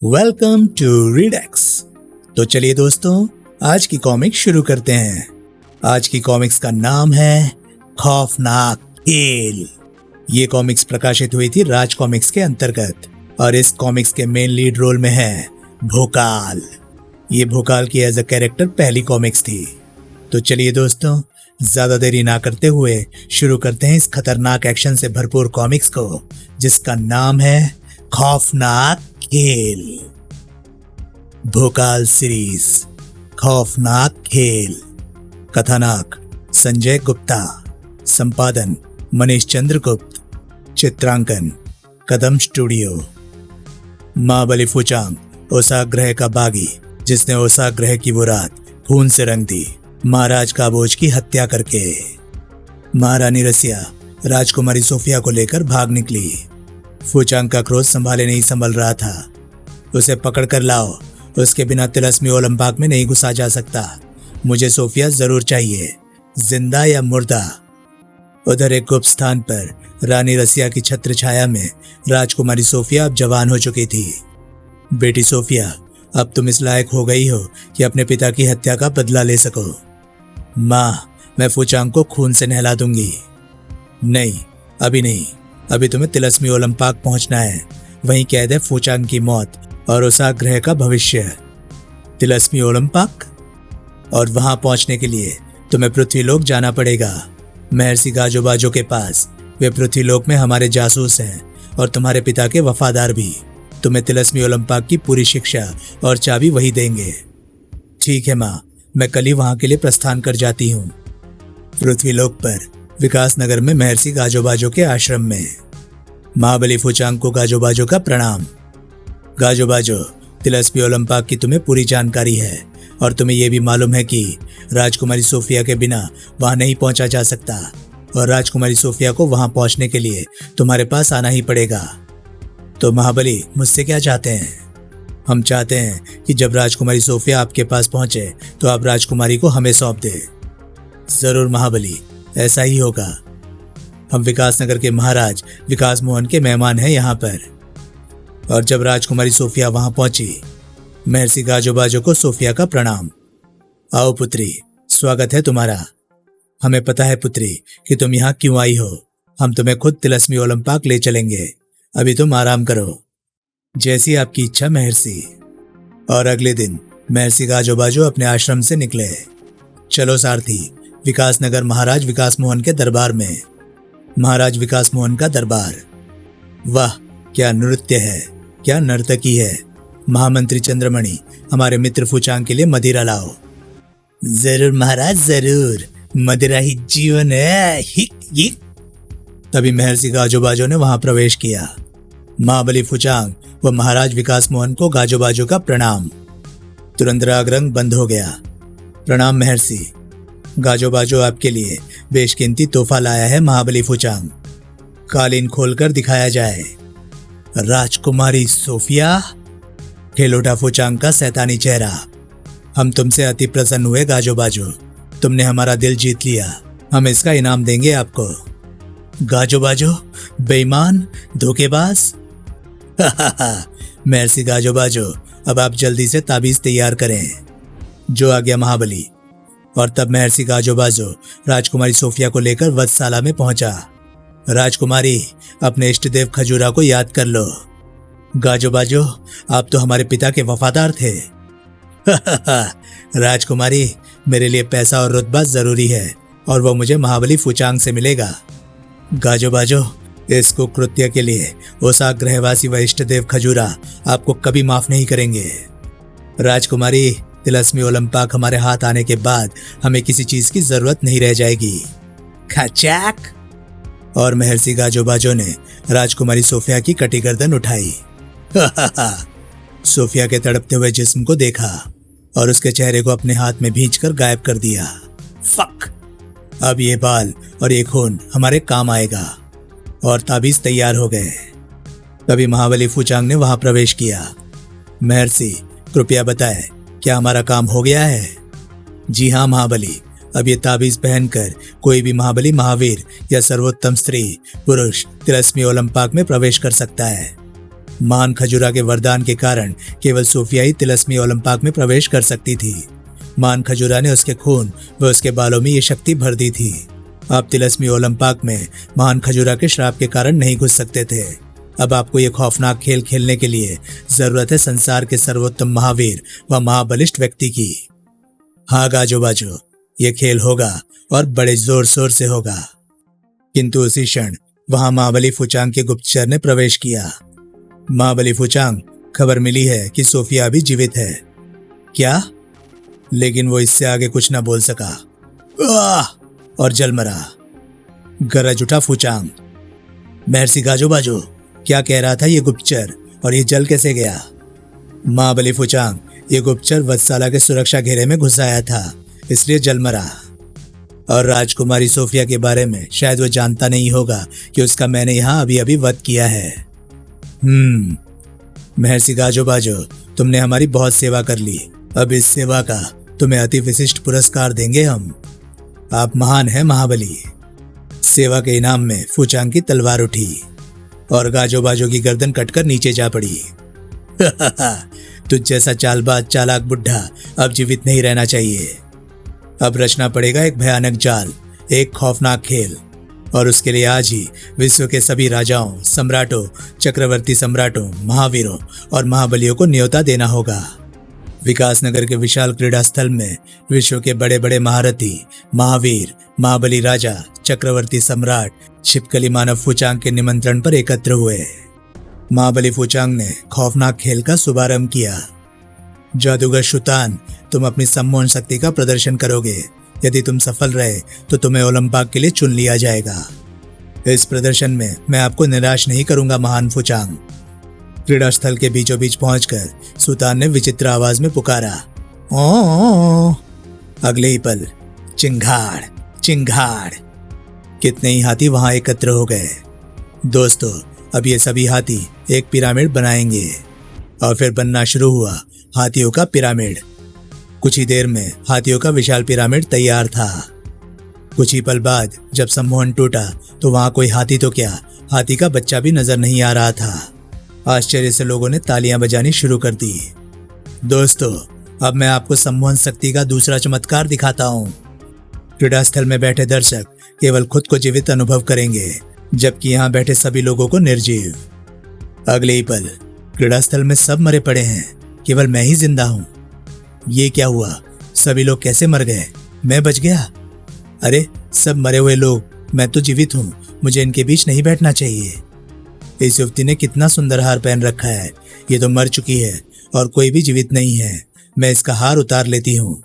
Welcome to रीडेक्स। तो चलिए दोस्तों, आज की कॉमिक शुरू करते हैं। आज की कॉमिक्स का नाम है खौफनाक खेल। ये कॉमिक्स प्रकाशित हुई थी राज कॉमिक्स के अंतर्गत और इस कॉमिक्स के मेन लीड रोल में है भोकाल। ये भोकाल की एज अ कैरेक्टर पहली कॉमिक्स थी। तो चलिए दोस्तों, ज्यादा देरी ना करते हुए शुरू करते हैं इस खतरनाक एक्शन से भरपूर कॉमिक्स को, जिसका नाम है खौफनाक खेल। भोकाल सीरीज खौफनाक खेल। कथानक संजय गुप्ता, संपादन मनीष चंद्र गुप्त, चित्रांकन कदम स्टूडियो। महाबली फुचांग ओसा ग्रह का बागी, जिसने ओसा ग्रह की वो रात खून से रंग दी महाराज काबोज की हत्या करके। महारानी रसिया राजकुमारी सोफिया को लेकर भाग निकली। फुचांग का क्रोध संभाले नहीं संभल रहा था। उसे पकड़ कर लाओ, उसके बिना तिलस्मी ओलंपाक में नहीं घुसा जा सकता। मुझे सोफिया जरूर चाहिए, जिंदा या मुर्दा। उधर एक गुप्त स्थान पर रानी रसिया की छत्र छाया में राजकुमारी सोफिया अब जवान हो चुकी थी। बेटी सोफिया, अब तुम इस लायक हो गई हो कि अपने पिता की हत्या का बदला ले सको। माँ, मैं फुचांग को खून से नहला दूंगी। नहीं, अभी नहीं। अभी तुम्हें तिलस्मी ओलंपाक पहुंचना है। वहीं कैद है फुचांग की मौत और ओसा ग्रह का भविष्य। तिलस्मी ओलंपाक? और वहां पहुंचने के लिए तुम्हें पृथ्वीलोक जाना पड़ेगा, महर्षि गाजोबाजो के पास। वे पृथ्वीलोक में हमारे जासूस हैं और तुम्हारे पिता के वफादार भी। तुम्हें तिलस्मी ओलंपाक की पूरी शिक्षा और चाबी वही देंगे। ठीक है माँ, मैं कल ही वहां के लिए प्रस्थान कर जाती हूँ। पृथ्वीलोक पर विकास नगर में महर्षि गाजोबाजो के आश्रम में। महाबली फुचांग को गाजोबाजो का प्रणाम। गाजोबाजो, तिलस्मी ओलंपाक की तुम्हें पूरी जानकारी है और तुम्हें यह भी मालूम है कि राजकुमारी सोफिया के बिना वहां नहीं पहुंचा जा सकता और राजकुमारी सोफिया को वहां पहुंचने के लिए तुम्हारे पास आना ही पड़ेगा। तो महाबली, मुझसे क्या चाहते हैं? हम चाहते हैं कि जब राजकुमारी सोफिया आपके पास पहुंचे तो आप राजकुमारी को हमें सौंप दे। जरूर महाबली, ऐसा ही होगा। हम विकास नगर के महाराज विकास मोहन के मेहमान हैं यहाँ पर। और जब राजकुमारी सोफिया वहां पहुंची, महर्षि गाजोबाजो को सोफिया का प्रणाम। आओ पुत्री, स्वागत है तुम्हारा। हमें पता है पुत्री कि तुम यहाँ क्यों आई हो। हम तुम्हें खुद तिलस्मी ओलंपाक ले चलेंगे। अभी तुम आराम करो, जैसी आपकी इच्छा महर्षि। और अगले दिन महर्षि गाजोबाजो अपने आश्रम से निकले। चलो सारथी, विकास नगर महाराज विकास मोहन के दरबार में। महाराज विकास मोहन का दरबार। वाह, क्या नृत्य है, क्या नर्तकी है। महामंत्री चंद्रमणि, हमारे मित्र फुचांग के लिए मदिरा लाओ। जरूर महाराज, जरूर। मदिरा ही जीवन है। हिक हिक। तभी महर्षि गाजोबाजो ने वहां प्रवेश किया। महाबली फुचांग व महाराज विकास मोहन को गाजोबाजो का प्रणाम। तुरंत राग रंग बंद हो गया। प्रणाम महर्षि। गाजोबाजो, आपके लिए बेशकीमती तोहफा लाया है महाबली फुचांग। कालीन खोलकर दिखाया जाए। राजकुमारी सोफिया? खेल उठा फुचांग का शैतानी चेहरा। हम तुमसे अति प्रसन्न हुए गाजोबाजो। तुमने हमारा दिल जीत लिया। हम इसका इनाम देंगे आपको। गाजोबाजो, बेईमान, धोखेबाज। महर्षि गाजोबाजो, अब आप जल्दी से ताबीज तैयार करें। जो आ गया महाबली। और तब महर्षि गाजोबाजो राजकुमारी सोफिया को लेकर वधशाला में पहुंचा। राजकुमारी, अपने इष्ट देव खजूरा को याद कर लो। गाजोबाजो, आप तो हमारे पिता के वफादार थे। राजकुमारी, मेरे लिए पैसा और रुतबा जरूरी है और वो मुझे महाबली फुचांग से मिलेगा। गाजोबाजो, इस कुकृत्य के लिए ओसा ग्रहवासी व इष्ट देव खजूरा आपको कभी माफ नहीं करेंगे। राजकुमारी, तिलस्मी ओलंपाक हमारे हाथ आने के बाद हमें किसी चीज की जरूरत नहीं रह जाएगी। खचाक। और महर्षि गाजोबाजो ने राजकुमारी सोफिया की कटी गर्दन उठाई। सोफिया के तड़पते हुए जिस्म को देखा और उसके चेहरे को अपने हाथ में भींचकर गायब कर दिया। फक। अब ये बाल और ये खून हमारे काम आएगा। और ताबीज तैयार हो गए। तभी महाबली फुचांग ने वहां प्रवेश किया। महर्षि, कृपया बताएं, क्या हमारा काम हो गया है? जी हाँ महाबली, अब ये ताबीज पहनकर कोई भी महाबली, महावीर या सर्वोत्तम स्त्री पुरुष तिलस्मी ओलंपाक में प्रवेश कर सकता है। महान खजूरा के वरदान के कारण केवल सोफिया ही तिलस्मी ओलंपाक में प्रवेश कर सकती थी। महान खजूरा ने उसके खून व उसके बालों में ये शक्ति भर दी थी। आप तिलस्मी ओलंपाक में महान खजूरा के श्राप के कारण नहीं घुस सकते थे। अब आपको ये खौफनाक खेल खेलने के लिए जरूरत है संसार के सर्वोत्तम महावीर व महाबलिष्ठ व्यक्ति की। हाँ गाजो बाजो, ये खेल होगा और बड़े जोर शोर से होगा। किंतु उसी क्षण वहां महाबली फुचांग के गुप्तचर ने प्रवेश किया। महाबली फुचांग, खबर मिली है कि सोफिया अभी जीवित है। क्या? लेकिन वो इससे आगे कुछ न बोल सका। और जल मरा। गरज उठा फुचांग। महर्षि गाजो बाजो, क्या कह रहा था ये गुप्तचर और ये जल कैसे गया? महाबली फुचांग, ये गुप्तचर वत्साला के सुरक्षा घेरे में घुस आया था, इसलिए जल मरा। और राजकुमारी सोफिया के बारे में शायद वो जानता नहीं होगा कि उसका मैंने यहाँ अभी अभी वध किया है। महर्षि गाजो बाजो, तुमने हमारी बहुत सेवा कर ली। अब इस सेवा का तुम्हें अति विशिष्ट पुरस्कार देंगे हम। आप महान हैं महाबली। सेवा के इनाम में फुचांग की तलवार उठी और गाजो बाजो की गर्दन कटकर नीचे जा पड़ी। तुझ जैसा चालबाज चालाक बुढ़ा अब जीवित नहीं रहना चाहिए। अब रचना पड़ेगा एक भयानक जाल, एक खौफनाक खेल, और उसके लिए आज ही विश्व के सभी राजाओं, सम्राटों, चक्रवर्ती सम्राटों, महावीरों और महाबलियों को न्योता देना होगा। विकासनगर के विशाल क्रीड़ा स्थल में विश्व के बड़े बड़े महारथी, महावीर, महाबली राजा, चक्रवर्ती सम्राट छिपकली मानव फुचांग के निमंत्रण पर एकत्र हुए। महाबली फुचांग ने खौफनाक खेल का शुभारंभ किया। जादूगर शुतान, तुम अपनी सम्मोहन शक्ति का प्रदर्शन करोगे। यदि तुम सफल रहे तो तुम्हें ओलंपाक के लिए चुन लिया जाएगा। इस प्रदर्शन में मैं आपको निराश नहीं करूंगा महान फुचांग। क्रीड़ा स्थल के बीचों बीच पहुंचकर सुतान ने विचित्र आवाज में पुकारा, ओ। अगले ही पल चिंगाड़ चिंगाड़, कितने ही हाथी वहां एकत्र हो गए। दोस्तों, अब ये सभी हाथी एक पिरामिड बनाएंगे। और फिर बनना शुरू हुआ हाथियों का पिरामिड। कुछ ही देर में हाथियों का विशाल पिरामिड तैयार था। कुछ ही पल बाद जब सम्मोहन टूटा तो वहां कोई हाथी तो क्या, हाथी का बच्चा भी नजर नहीं आ रहा था। आश्चर्य से लोगों ने तालियां बजानी शुरू कर दी। दोस्तों, अब मैं आपको सम्मोहन शक्ति का दूसरा चमत्कार दिखाता हूँ। क्रीड़ा स्थल में बैठे दर्शक केवल खुद को जीवित अनुभव करेंगे, जबकि यहाँ बैठे सभी लोगों को निर्जीव। अगले ही पल क्रीड़ा स्थल में सब मरे पड़े हैं, केवल मैं ही जिंदा हूँ। ये क्या हुआ? सभी लोग कैसे मर गए? मैं बच गया? अरे, सब मरे हुए लोग, मैं तो जीवित हूँ। मुझे इनके बीच नहीं बैठना चाहिए। इस युवती ने कितना सुंदर हार पहन रखा है। ये तो मर चुकी है और कोई भी जीवित नहीं है। मैं इसका हार उतार लेती हूँ।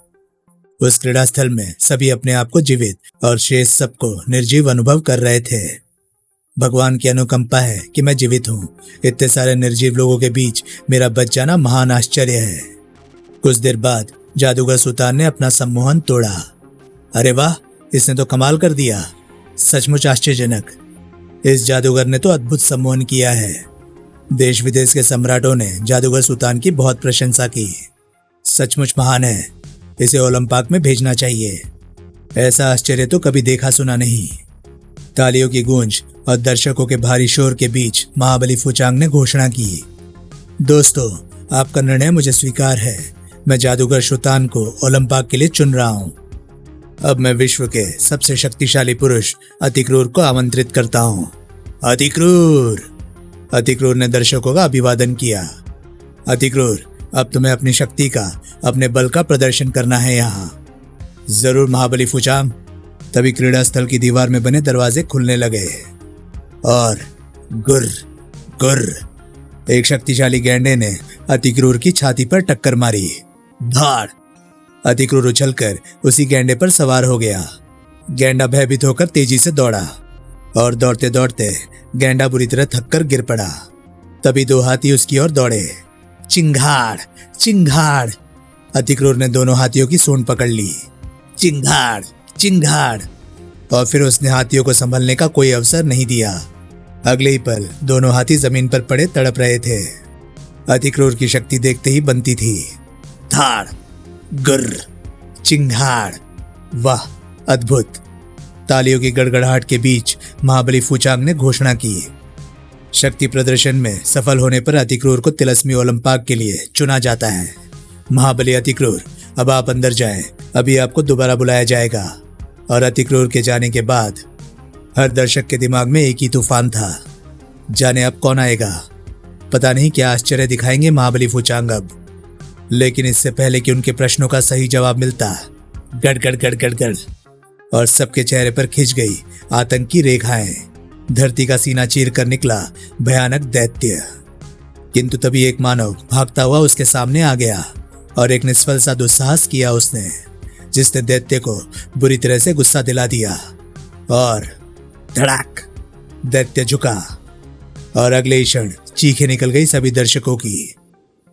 उस क्रीड़ा स्थल में सभी अपने आप को जीवित और शेष सबको निर्जीव अनुभव कर रहे थे। भगवान की अनुकंपा है कि मैं जीवित हूँ। इतने सारे निर्जीव लोगों के बीच मेरा बच जाना महान आश्चर्य है। कुछ देर बाद जादूगर सुल्तान ने अपना सम्मोहन तोड़ा। अरे वाह, इसने तो कमाल कर दिया। सचमुच आश्चर्यजनक। इस जादूगर ने तो अद्भुत सम्मोहन किया है। देश विदेश के सम्राटों ने जादूगर सुल्तान की बहुत प्रशंसा की। सचमुच महान है। इसे ओलंपाक में भेजना चाहिए। ऐसा आश्चर्य तो कभी देखा सुना नहीं। तालियों की गूंज और दर्शकों के भारी शोर के बीच महाबली फुचांग ने घोषणा की, दोस्तों, आपका निर्णय मुझे स्वीकार है। मैं जादूगर शुतान को ओलंपाक के लिए चुन रहा हूँ। अब मैं विश्व के सबसे शक्तिशाली पुरुष अतिक्रूर को आमंत्रित करता हूँ। अतिक्रूर! अतिक्रूर ने दर्शकों का अभिवादन किया। अतिक्रूर, अब तुम्हें अपनी शक्ति का, अपने बल का प्रदर्शन करना है यहाँ। जरूर महाबली फुचांग। तभी क्रीड़ा स्थल की दीवार में बने दरवाजे खुलने लगे और गुर गुर एक शक्तिशाली गैंडे ने अतिक्रूर की छाती पर टक्कर मारी। धाड़! अतिक्रूर उछलकर उसी गैंडे पर सवार हो गया। गैंडा भयभीत होकर तेजी से दौड़ा और दौड़ते दौड़ते गैंडा बुरी तरह थककर गिर पड़ा। तभी दो हाथी उसकी ओर दौड़े। चिंगाड़ चिंगाड़! अतिक्रूर ने दोनों हाथियों की सूंड पकड़ ली। चिंगाड़ चिंगाड़! और फिर उसने हाथियों को संभलने का कोई अवसर नहीं दिया। अगले ही पल दोनों हाथी जमीन पर पड़े तड़प रहे थे। अतिक्रूर की शक्ति देखते ही बनती थी। धाड़ गुर्र चिंगाड़! वाह, अद्भुत! तालियों की गड़गड़ाहट के बीच महाबली फुचांग ने घोषणा की, शक्ति प्रदर्शन में सफल होने पर अतिक्रूर को तिलस्मी ओलंपाक के लिए चुना जाता है। महाबली अतिक्रूर, अब आप अंदर जाएं, अभी आपको दोबारा बुलाया जाएगा। और अतिक्रूर के जाने के बाद हर दर्शक के दिमाग में एक ही तूफान था, जाने अब कौन आएगा, पता नहीं क्या आश्चर्य दिखाएंगे महाबली फुचांग अब। लेकिन इससे पहले कि उनके प्रश्नों का सही जवाब मिलता, गड़ गड़ गड़ गड़ गड़, और सबके चेहरे पर खिंच गई आतंक की रेखाएं। धरती का सीना चीर कर निकला भयानक दैत्य। किंतु तभी एक मानव भागता हुआ उसके सामने आ गया और एक निष्फल सा दुस्साहस किया उसने, जिसने दैत्य को बुरी तरह से गुस्सा दिला दिया। और धड़ाक, दैत्य झुका और अगले ही क्षण चीखें निकल गई सभी दर्शकों की।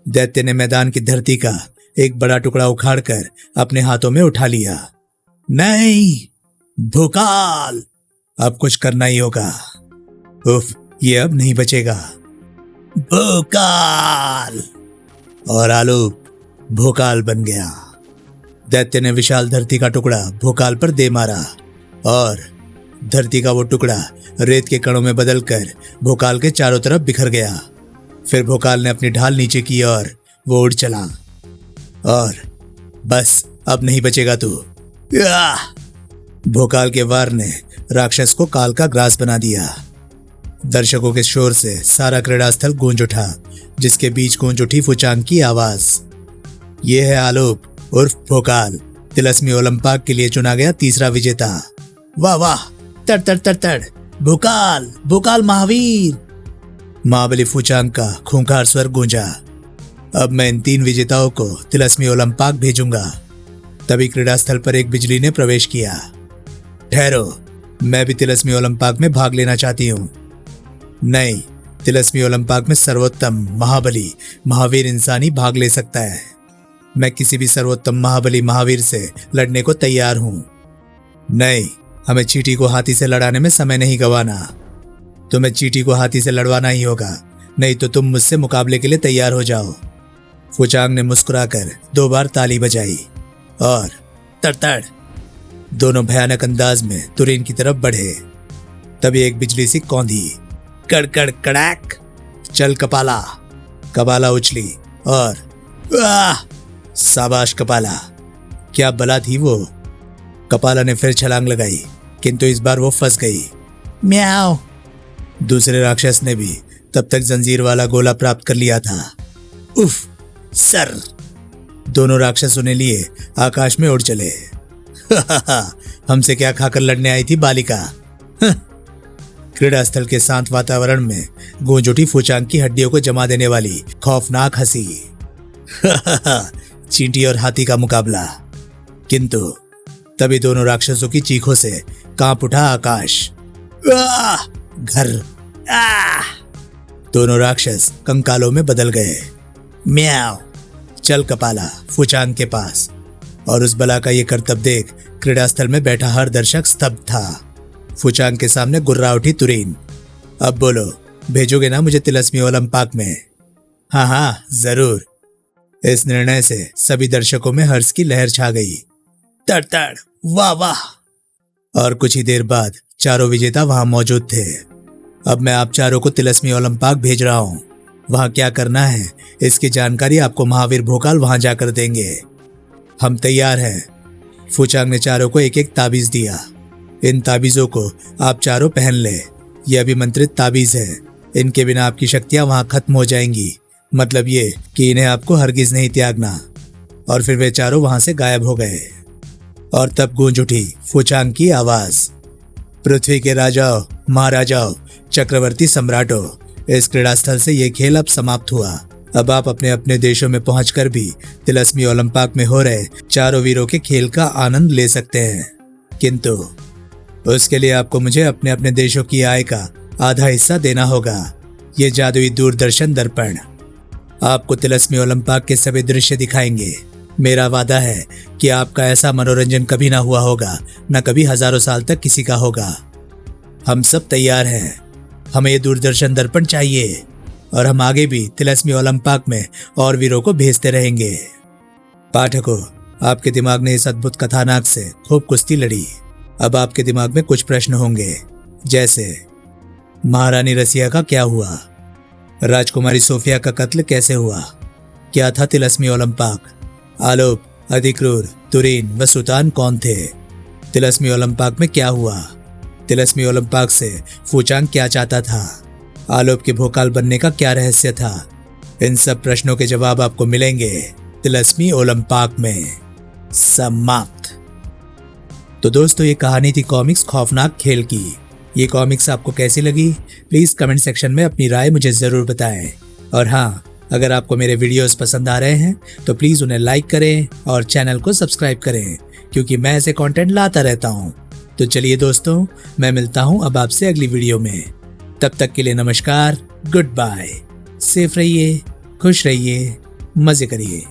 दैत्य ने मैदान की धरती का एक बड़ा टुकड़ा उखाड़कर अपने हाथों में उठा लिया। नहीं, भोकाल, अब कुछ करना ही होगा। उफ, ये अब नहीं बचेगा। भोकाल, और आलोक भोकाल बन गया। दैत्य ने विशाल धरती का टुकड़ा भोकाल पर दे मारा और धरती का वो टुकड़ा रेत के कणों में बदलकर भोकाल के चारों तरफ बिखर गया। फिर भोकाल ने अपनी ढाल नीचे की और वो उड़ चला। और बस, अब नहीं बचेगा तू। भोकाल के वार ने राक्षस को काल का ग्रास बना दिया। दर्शकों के शोर से सारा क्रीड़ा स्थल गूंज उठा, जिसके बीच गूंज उठी फुचांग की आवाज। ये है आलोक उर्फ भोकाल, तिलस्मी ओलंपाक के लिए चुना गया तीसरा विजेता। वाह वाह, तड़ तड़ तड़ तड़, भोकाल, भोकाल महावीर। महाबली फुचांग का खूंखार स्वर गूंजा। अब मैं इन 3 विजेताओं को तिलस्मी ओलंपाक भेजूंगा। तभी क्रीड़ा स्थल पर एक बिजली ने प्रवेश किया। ठहरो, मैं भी तिलस्मी ओलंपाक में भाग लेना चाहती हूँ। नहीं, तिलस्मी ओलंपाक में सर्वोत्तम महाबली महावीर इंसान ही भाग ले सकता है। मैं किसी भी सर्वोत्तम महाबली महावीर से लड़ने को तैयार हूँ। नहीं, हमें चींटी को हाथी से लड़ाने में समय नहीं गंवाना। तुम्हें चींटी को हाथी से लड़वाना ही होगा, नहीं तो तुम मुझसे मुकाबले के लिए तैयार हो जाओ। फुचांग ने मुस्कुराकर 2 बार ताली बजाई और तड़तड़ दोनों भयानक अंदाज में तुरीन की तरफ बढ़े। तभी एक बिजली सी कौंधी, कड़कड़ कड़ाक, चल कपाला। कपाला उछली और शाबाश कपाला, क्या बला थी वो। कपाला ने फिर छलांग लगाई, किंतु इस बार वो फंस गई। म्याओ। दूसरे राक्षस ने भी तब तक जंजीर वाला गोला प्राप्त कर लिया था। उफ, सर। दोनों राक्षस उन्हें लिए आकाश में उड़ चले। हमसे क्या खाकर लड़ने आई थी बालिका। क्रीड़ा स्थल के शांत वातावरण में गूंज उठी फुचांग की हड्डियों को जमा देने वाली खौफनाक हंसी। चींटी और हाथी का मुकाबला। किंतु तभी दोनों राक्षसों की चीखों से कांप उठा आकाश। घर। दोनों राक्षस कंकालों में बदल गए। म्याओ। चल कपाला फुचांग के पास। और उस बला का ये करतब देख क्रीड़ा स्थल में बैठा हर दर्शक स्तब्ध था। फुचांग के सामने गुर्रा उठी तुरीन। अब बोलो, भेजोगे ना मुझे तिलस्मी ओलंपाक में? हाँ हाँ, जरूर। इस निर्णय से सभी दर्शकों में हर्ष की लहर छा गई। तड़ तड़, वाह वाह। और कुछ ही देर बाद चारों विजेता वहां मौजूद थे। अब मैं आप चारों को तिलस्मी ओलंपाक भेज रहा हूं। वहां क्या करना है इसकी जानकारी आपको महावीर भोकाल वहां जाकर देंगे। हम तैयार हैं। फुचांग ने चारों को एक एक ताबीज दिया। इन ताबीजों को आप चारों पहन ले। ये अभिमंत्रित ताबीज है। इनके बिना आपकी शक्तियां वहां खत्म हो जाएंगी। मतलब ये कि इन्हें आपको हरगिज नहीं त्यागना। और फिर वे चारों वहां से गायब हो गए। और तब गूंज उठी फुचांग की आवाज। पृथ्वी के राजाओं, महाराजाओं, चक्रवर्ती सम्राटों, इस क्रीड़ा स्थल से ये खेल अब समाप्त हुआ। अब आप अपने अपने देशों में पहुंचकर भी तिलस्मी ओलंपाक में हो रहे चारों वीरों के खेल का आनंद ले सकते हैं। किंतु उसके लिए आपको मुझे अपने अपने देशों की आय का आधा हिस्सा देना होगा। ये जादुई दूरदर्शन दर्पण आपको तिलस्मी ओलंपाक के सभी दृश्य दिखाएंगे। मेरा वादा है कि आपका ऐसा मनोरंजन कभी ना हुआ होगा, न कभी हजारों साल तक किसी का होगा। हम सब तैयार हैं। हमें ये दूरदर्शन दर्पण चाहिए और हम आगे भी तिलस्मी ओलंपाक में और वीरों को भेजते रहेंगे। पाठकों, आपके दिमाग ने इस अद्भुत कथानक से खूब कुश्ती लड़ी। अब आपके दिमाग में कुछ प्रश्न होंगे, जैसे महारानी रसिया का क्या हुआ? राजकुमारी सोफिया का कत्ल कैसे हुआ? क्या था तिलस्मी ओलंपाक? आलोप, अधिक्रूर, तुरीन व सुल्तान कौन थे? तिलस्मी ओलंपाक में क्या हुआ? तिलस्मी ओलंपाक से फूचांग क्या चाहता था? आलोप के भोकाल बनने का क्या रहस्य था? इन सब प्रश्नों के जवाब आपको मिलेंगे तिलस्मी ओलंपाक में। समाप्त। तो दोस्तों, ये कहानी थी कॉमिक्स खौफनाक खेल की। ये कॉमिक्स आपको कैसी लगी? प्लीज कमेंट सेक्शन में अपनी राय मुझे जरूर बताएं। और हाँ, अगर आपको मेरे वीडियोस पसंद आ रहे हैं तो प्लीज उन्हें लाइक करें और चैनल को सब्सक्राइब करें, क्योंकि मैं ऐसे कंटेंट लाता रहता हूँ। तो चलिए दोस्तों, मैं मिलता हूँ अब आपसे अगली वीडियो में। तब तक के लिए नमस्कार, गुड बाय। सेफ रहिए, खुश रहिए, मजे करिए।